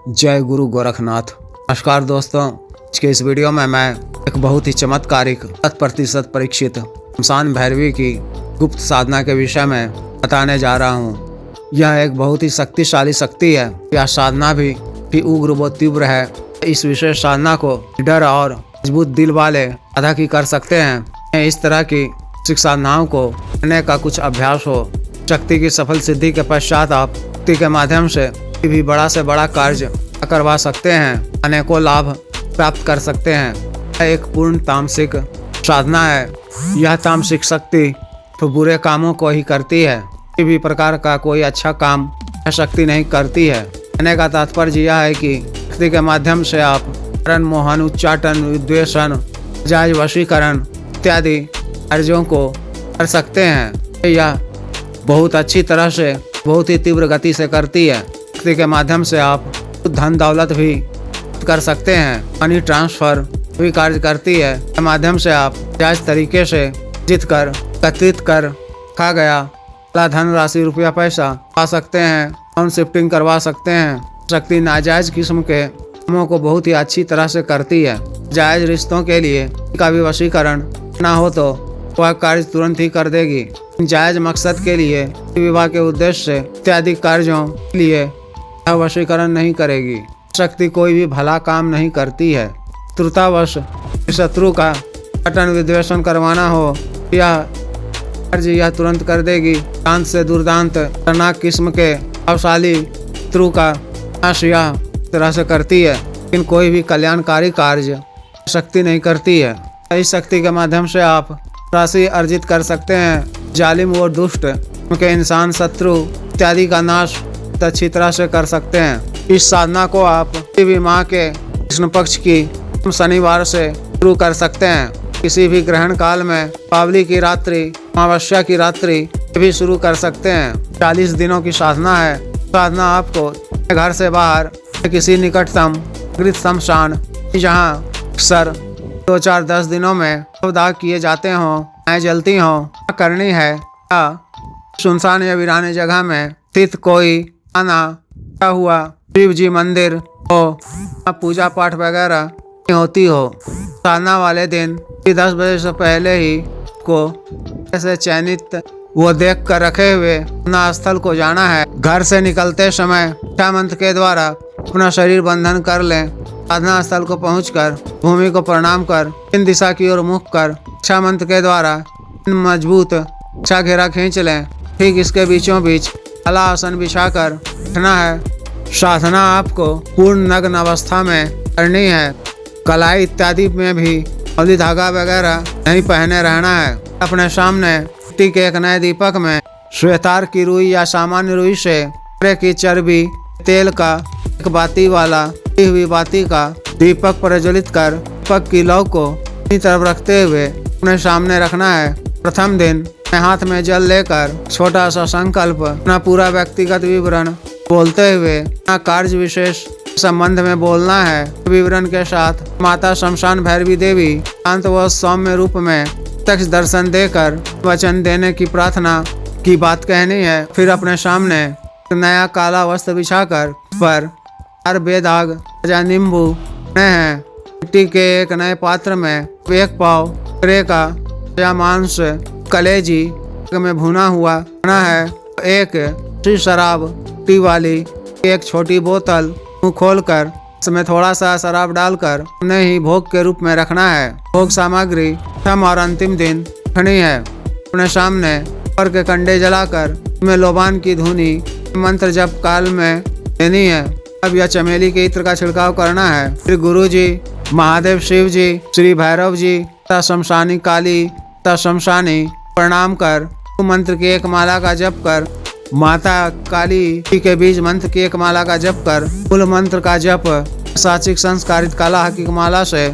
जय गुरु गोरखनाथ। नमस्कार दोस्तों, आज के इस वीडियो में मैं एक बहुत ही चमत्कारिक 100% परीक्षित शमशान भैरवी की गुप्त साधना के विषय में बताने जा रहा हूँ। यह एक बहुत ही शक्तिशाली शक्ति है। यह साधना भी उग्र व तीव्र है। इस विशेष साधना को डर और मजबूत दिल वाले साधक ही कर सकते हैं। इस तरह की साधनाओं को करने का कुछ अभ्यास हो। शक्ति की सफल सिद्धि के पश्चात आप शक्ति के माध्यम से भी बड़ा से बड़ा कार्य करवा सकते हैं, अनेकों लाभ प्राप्त कर सकते हैं। यह एक पूर्ण तामसिक साधना है। यह तामसिक शक्ति तो बुरे कामों को ही करती है, किसी भी प्रकार का कोई अच्छा काम यह शक्ति नहीं करती है। कहने का तात्पर्य यह है कि शक्ति के माध्यम से आप करण, मोहन, उच्चाटन, विद्वेषण, जायज वशीकरण इत्यादि कार्यों को कर सकते हैं। यह बहुत अच्छी तरह से बहुत ही तीव्र गति से करती है। शक्ति के माध्यम से आप धन दौलत भी कर सकते हैं। मनी ट्रांसफर भी कार्य करती है। के माध्यम से आप जायज तरीके से जीत कर एकत्रित कर रखा गया धन राशि रुपया पैसा पा सकते हैं, ऑन शिफ्टिंग करवा सकते हैं। शक्ति नाजायज किस्म के कामों को बहुत ही अच्छी तरह से करती है। जायज रिश्तों के लिए का भी वशीकरण ना हो तो वह कार्य तुरंत ही कर देगी। जायज मकसद के लिए, विवाह के उद्देश्य से इत्यादि कार्यों के लिए यह वशीकरण नहीं करेगी। शक्ति कोई भी भला काम नहीं करती है। शत्रुतावश शत्रु का पटन, विद्वेषण करवाना हो यह कार्य यह तुरंत कर देगी। दांत से दुर्दांत, खतरनाक किस्म के प्रभावशाली शत्रु का नाश यह तरह से करती है, लेकिन कोई भी कल्याणकारी कार्य शक्ति नहीं करती है। इस शक्ति के माध्यम से आप राशि अर्जित कर सकते हैं। जालिम व दुष्ट के इंसान, शत्रु इत्यादि का नाश अच्छी तरह से कर सकते हैं। इस साधना को आप किसी भी माह के कृष्ण पक्ष की शनिवार से शुरू कर सकते हैं। किसी भी ग्रहण काल में, पावली की रात्रि, अमावस्या की रात्रि भी शुरू कर सकते हैं। 40 दिनों की साधना है। साधना आपको घर से बाहर किसी निकटतम गृह शमशान, जहाँ अक्सर 2-4-10 दिनों में दाग किए जाते हों, आए जलती हों, करनी है। या सुनसान या वीरानी जगह में स्थित कोई आना हुआ शिव जी मंदिर हो, पूजा पाठ वगैरह होती हो। साधना वाले दिन 10 बजे से पहले ही को ऐसे चयनित वो देख कर रखे हुए अपना स्थल को जाना है। घर से निकलते समय इच्छा मंत्र के द्वारा अपना शरीर बंधन कर लें। साधना स्थल को पहुंचकर भूमि को प्रणाम कर इन दिशा की ओर मुख कर इच्छा मंत्र के द्वारा मजबूत इच्छा घेरा खींच लें। ठीक इसके बीचों बीच कला आसन बिछाकर बैठना है। साधना आपको पूर्ण नग्न अवस्था में करनी है। कलाई इत्यादि में भी हल्दी धागा वगैरह नहीं पहने रहना है। अपने सामने मिट्टी के एक नए दीपक में श्वेतार की रुई या सामान्य रुई से की चर्बी तेल का एक बाती वाला हुई बाती का दीपक प्रज्वलित कर दीपक की लौ को अपनी तरफ रखते हुए अपने सामने रखना है। प्रथम दिन हाथ में जल लेकर छोटा सा संकल्प, अपना पूरा व्यक्तिगत विवरण बोलते हुए कार्य विशेष संबंध में बोलना है। विवरण के साथ माता शमशान भैरवी देवी शांत व सौम्य रूप में प्रत्यक्ष दर्शन देकर वचन देने की प्रार्थना की बात कहनी है। फिर अपने सामने नया काला वस्त्र बिछाकर पर बेदाग या नींबू हैं। मिट्टी के एक नए पात्र में 1 पाव करे का या मांस कलेजी में भुना हुआ बना है। एक शराब टी वाली एक छोटी बोतल मुँह खोलकर इसमें थोड़ा सा शराब डालकर उन्हें ही भोग के रूप में रखना है। भोग सामग्री प्रथम और अंतिम दिन रखनी है। अपने सामने पर के कंडे जलाकर में लोबान की धुनी मंत्र जप काल में देनी है। अब यह चमेली के इत्र का छिड़काव करना है। फिर गुरु जी, महादेव, शिव जी, श्री भैरव जी तथा शमशानी काली तथा शमशानी प्रणाम कर मंत्र की एक माला का जप कर, माता काली जी के बीज मंत्र की एक माला का जप कर, मूल मंत्र का जप साचिक संस्कारित काला हकीक माला से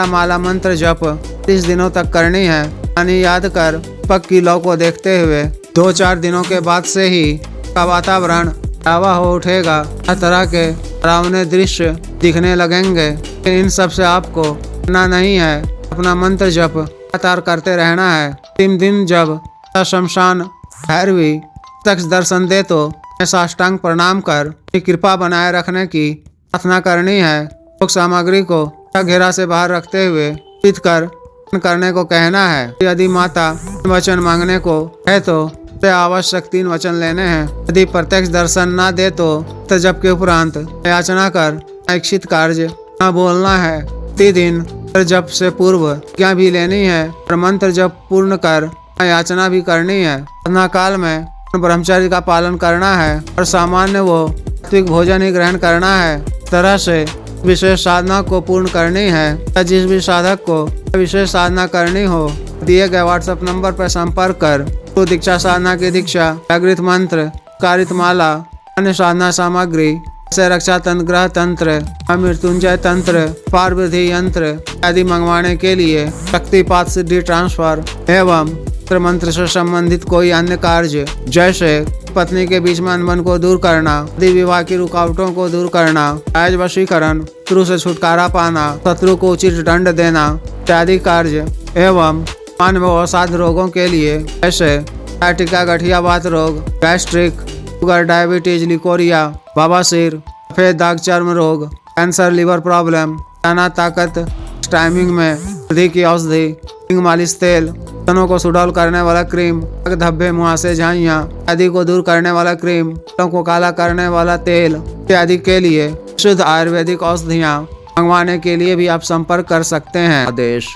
माला मंत्र जप 30 दिनों तक करनी है। यानी याद कर पक की लौ को देखते हुए 2-4 दिनों के बाद से ही का वातावरण हवा हो उठेगा। हर तरह के डरावने दृश्य दिखने लगेंगे। इन सब से आपको करना नहीं है। अपना मंत्र जप लगातार करते रहना है। 3 दिन जब शमशान भैरवी प्रत्यक्ष दर्शन दे तो साष्टांग प्रणाम कर कृपा बनाए रखने की प्रार्थना करनी है। योग सामग्री को घेरा से बाहर रखते हुए पीत कर करने को कहना है। यदि माता वचन मांगने को है तो आवश्यक 3 वचन लेने हैं। यदि प्रत्यक्ष दर्शन न दे तो जप के उपरांत याचना कर इच्छित कार्य न बोलना है। प्रतिदिन जप से पूर्व क्या भी लेनी है और मंत्र जप पूर्ण कर याचना भी करनी है। साधना काल में ब्रह्मचर्य का पालन करना है और सामान्य वो सात्विक भोजन ही ग्रहण करना है। इस तरह से विशेष साधना को पूर्ण करनी है। जिस भी साधक को विशेष साधना करनी हो दिए गए व्हाट्सएप नंबर पर संपर्क कर दीक्षा साधना की दीक्षा, जागृत मंत्र, कारित माला, अन्य साधना सामग्री जैसे रक्षा तंत्र, ग्रह तंत्र, मृत्युंजय तंत्र, पारविधि यंत्र आदि मंगवाने के लिए शक्तिपात सिद्धि ट्रांसफर एवं मंत्र से संबंधित कोई अन्य कार्य जैसे पत्नी के बीच में अनबन को दूर करना, आदि विवाह की रुकावटों को दूर करना, राज वशीकरण, शत्रु से छुटकारा पाना, शत्रु को उचित दंड देना इत्यादि कार्य एवं मानव अवसाद रोगों के लिए जैसे टिका, गठिया वात रोग, गैस्ट्रिक, शुगर, डायबिटीज, लिकोरिया, बवासीर, सफेद दाग, चर्म रोग, कैंसर, लिवर प्रॉब्लम, दाना ताकत, टाइमिंग में वृद्धि की औषधि, मालिश तेल, तनों को सुडौल करने वाला क्रीम, धब्बे, मुहासे, झाइयाँ आदि को दूर करने वाला क्रीम, बालों को काला करने वाला तेल इत्यादि के लिए शुद्ध आयुर्वेदिक औषधियाँ मंगवाने के लिए भी आप संपर्क कर सकते हैं। आदेश।